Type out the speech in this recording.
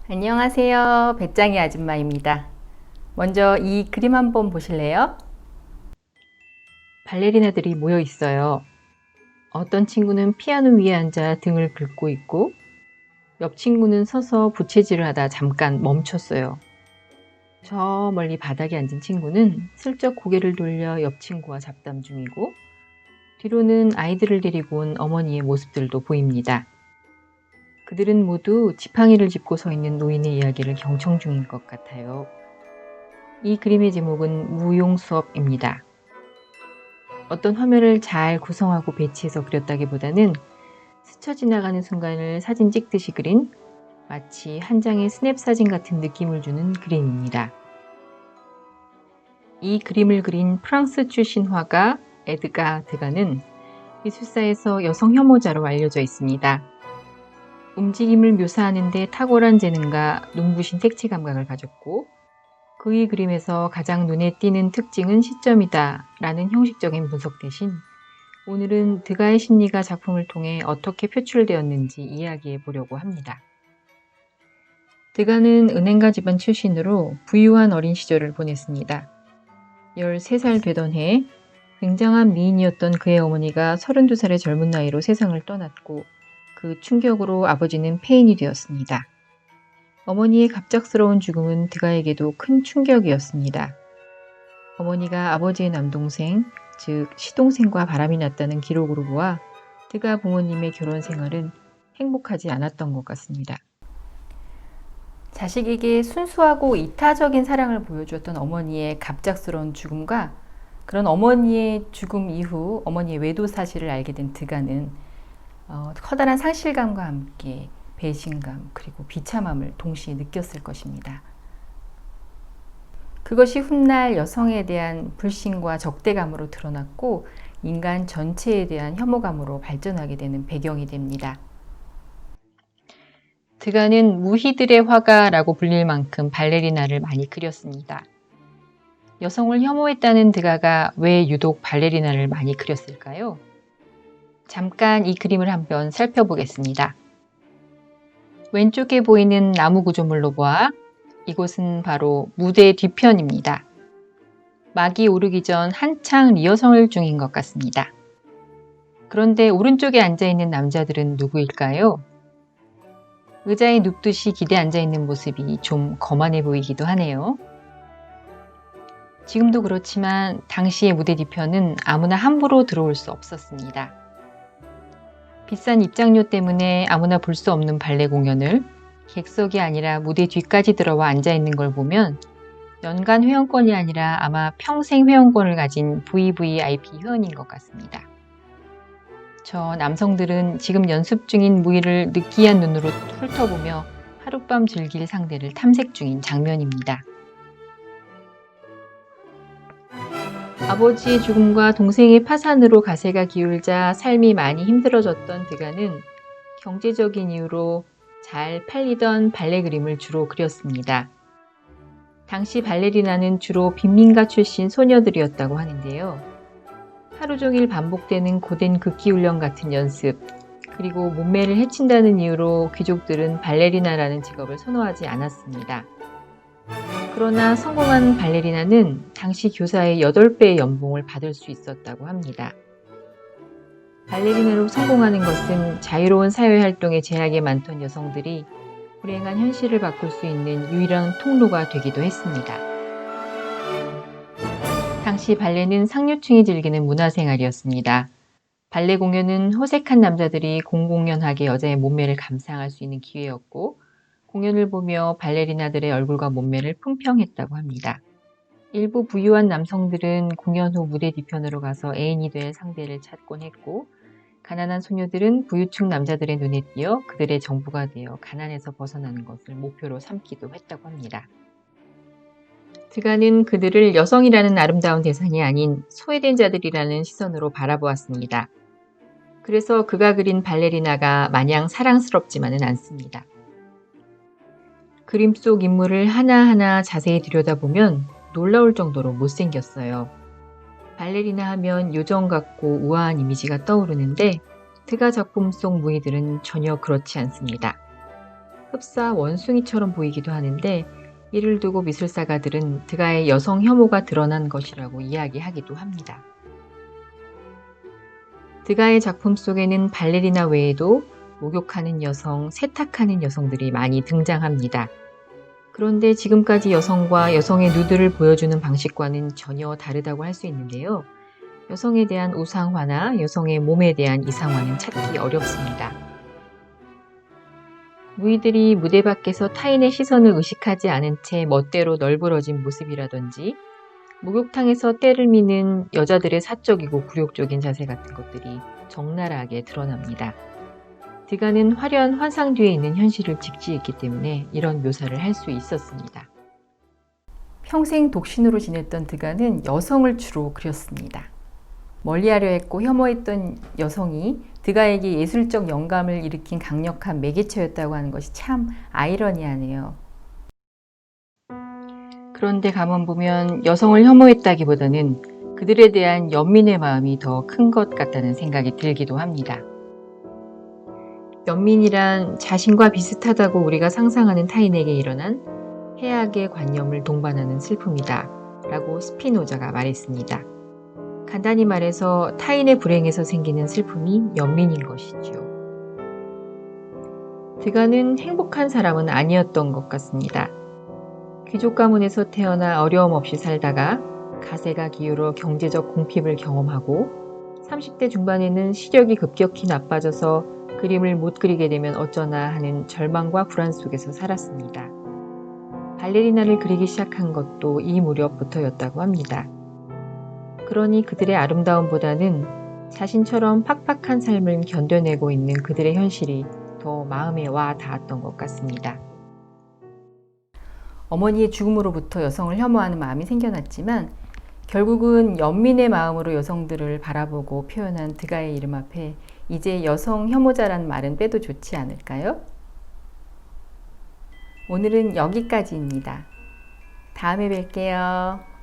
안녕하세요. 배짱이 아줌마입니다. 먼저 이 그림 한번 보실래요? 발레리나들이 모여 있어요. 어떤 친구는 피아노 위에 앉아 등을 긁고 있고 옆 친구는 서서 부채질을 하다 잠깐 멈췄어요. 저 멀리 바닥에 앉은 친구는 슬쩍 고개를 돌려 옆 친구와 잡담 중이고 뒤로는 아이들을 데리고 온 어머니의 모습들도 보입니다. 그들은 모두 지팡이를 짚고 서 있는 노인의 이야기를 경청 중인 것 같아요. 이 그림의 제목은 무용수업입니다. 어떤 화면을 잘 구성하고 배치해서 그렸다기보다는 스쳐 지나가는 순간을 사진 찍듯이 그린 마치 한 장의 스냅 사진 같은 느낌을 주는 그림입니다. 이 그림을 그린 프랑스 출신 화가 에드가 드가는 미술사에서 여성 혐오자로 알려져 있습니다. 움직임을 묘사하는 데 탁월한 재능과 눈부신 색채 감각을 가졌고 그의 그림에서 가장 눈에 띄는 특징은 시점이다 라는 형식적인 분석 대신 오늘은 드가의 심리가 작품을 통해 어떻게 표출되었는지 이야기해 보려고 합니다. 드가는 은행가 집안 출신으로 부유한 어린 시절을 보냈습니다. 13살 되던 해 굉장한 미인이었던 그의 어머니가 32살의 젊은 나이로 세상을 떠났고 그 충격으로 아버지는 폐인이 되었습니다. 어머니의 갑작스러운 죽음은 드가에게도 큰 충격이었습니다. 어머니가 아버지의 남동생, 즉 시동생과 바람이 났다는 기록으로 보아 드가 부모님의 결혼 생활은 행복하지 않았던 것 같습니다. 자식에게 순수하고 이타적인 사랑을 보여주었던 어머니의 갑작스러운 죽음과 그런 어머니의 죽음 이후 어머니의 외도 사실을 알게 된 드가는 커다란 상실감과 함께 배신감 그리고 비참함을 동시에 느꼈을 것입니다. 그것이 훗날 여성에 대한 불신과 적대감으로 드러났고 인간 전체에 대한 혐오감으로 발전하게 되는 배경이 됩니다. 드가는 무희들의 화가라고 불릴 만큼 발레리나를 많이 그렸습니다. 여성을 혐오했다는 드가가 왜 유독 발레리나를 많이 그렸을까요? 잠깐 이 그림을 한번 살펴보겠습니다. 왼쪽에 보이는 나무 구조물로 보아 이곳은 바로 무대 뒤편입니다. 막이 오르기 전 한창 리허설 중인 것 같습니다. 그런데 오른쪽에 앉아있는 남자들은 누구일까요? 의자에 눕듯이 기대 앉아있는 모습이 좀 거만해 보이기도 하네요. 지금도 그렇지만 당시의 무대 뒤편은 아무나 함부로 들어올 수 없었습니다. 비싼 입장료 때문에 아무나 볼 수 없는 발레 공연을 객석이 아니라 무대 뒤까지 들어와 앉아있는 걸 보면 연간 회원권이 아니라 아마 평생 회원권을 가진 VVIP 회원인 것 같습니다. 저 남성들은 지금 연습 중인 무희를 느끼한 눈으로 훑어보며 하룻밤 즐길 상대를 탐색 중인 장면입니다. 아버지의 죽음과 동생의 파산으로 가세가 기울자 삶이 많이 힘들어졌던 드가는 경제적인 이유로 잘 팔리던 발레 그림을 주로 그렸습니다. 당시 발레리나는 주로 빈민가 출신 소녀들이었다고 하는데요. 하루 종일 반복되는 고된 극기훈련 같은 연습, 그리고 몸매를 해친다는 이유로 귀족들은 발레리나라는 직업을 선호하지 않았습니다. 그러나 성공한 발레리나는 당시 교사의 8배의 연봉을 받을 수 있었다고 합니다. 발레리나로 성공하는 것은 자유로운 사회활동에 제약이 많던 여성들이 불행한 현실을 바꿀 수 있는 유일한 통로가 되기도 했습니다. 당시 발레는 상류층이 즐기는 문화생활이었습니다. 발레 공연은 호색한 남자들이 공공연하게 여자의 몸매를 감상할 수 있는 기회였고 공연을 보며 발레리나들의 얼굴과 몸매를 품평했다고 합니다. 일부 부유한 남성들은 공연 후 무대 뒤편으로 가서 애인이 될 상대를 찾곤 했고 가난한 소녀들은 부유층 남자들의 눈에 띄어 그들의 정부가 되어 가난에서 벗어나는 것을 목표로 삼기도 했다고 합니다. 드가는 그들을 여성이라는 아름다운 대상이 아닌 소외된 자들이라는 시선으로 바라보았습니다. 그래서 그가 그린 발레리나가 마냥 사랑스럽지만은 않습니다. 그림 속 인물을 하나하나 자세히 들여다보면 놀라울 정도로 못생겼어요. 발레리나 하면 요정 같고 우아한 이미지가 떠오르는데 드가 작품 속 무희들은 전혀 그렇지 않습니다. 흡사 원숭이처럼 보이기도 하는데 이를 두고 미술사가들은 드가의 여성 혐오가 드러난 것이라고 이야기하기도 합니다. 드가의 작품 속에는 발레리나 외에도 목욕하는 여성, 세탁하는 여성들이 많이 등장합니다. 그런데 지금까지 여성과 여성의 누드를 보여주는 방식과는 전혀 다르다고 할 수 있는데요. 여성에 대한 우상화나 여성의 몸에 대한 이상화는 찾기 어렵습니다. 무희들이 무대 밖에서 타인의 시선을 의식하지 않은 채 멋대로 널브러진 모습이라든지 목욕탕에서 때를 미는 여자들의 사적이고 굴욕적인 자세 같은 것들이 적나라하게 드러납니다. 드가는 화려한 환상 뒤에 있는 현실을 직시했기 때문에 이런 묘사를 할 수 있었습니다. 평생 독신으로 지냈던 드가는 여성을 주로 그렸습니다. 멀리하려 했고 혐오했던 여성이 드가에게 예술적 영감을 일으킨 강력한 매개체였다고 하는 것이 참 아이러니하네요. 그런데 가만 보면 여성을 혐오했다기보다는 그들에 대한 연민의 마음이 더 큰 것 같다는 생각이 들기도 합니다. 연민이란 자신과 비슷하다고 우리가 상상하는 타인에게 일어난 해악의 관념을 동반하는 슬픔이다 라고 스피노자가 말했습니다. 간단히 말해서 타인의 불행에서 생기는 슬픔이 연민인 것이죠. 드가는 행복한 사람은 아니었던 것 같습니다. 귀족 가문에서 태어나 어려움 없이 살다가 가세가 기울어 경제적 궁핍을 경험하고 30대 중반에는 시력이 급격히 나빠져서 그림을 못 그리게 되면 어쩌나 하는 절망과 불안 속에서 살았습니다. 발레리나를 그리기 시작한 것도 이 무렵부터였다고 합니다. 그러니 그들의 아름다움보다는 자신처럼 팍팍한 삶을 견뎌내고 있는 그들의 현실이 더 마음에 와 닿았던 것 같습니다. 어머니의 죽음으로부터 여성을 혐오하는 마음이 생겨났지만 결국은 연민의 마음으로 여성들을 바라보고 표현한 드가의 이름 앞에 이제 여성 혐오자란 말은 빼도 좋지 않을까요? 오늘은 여기까지입니다. 다음에 뵐게요.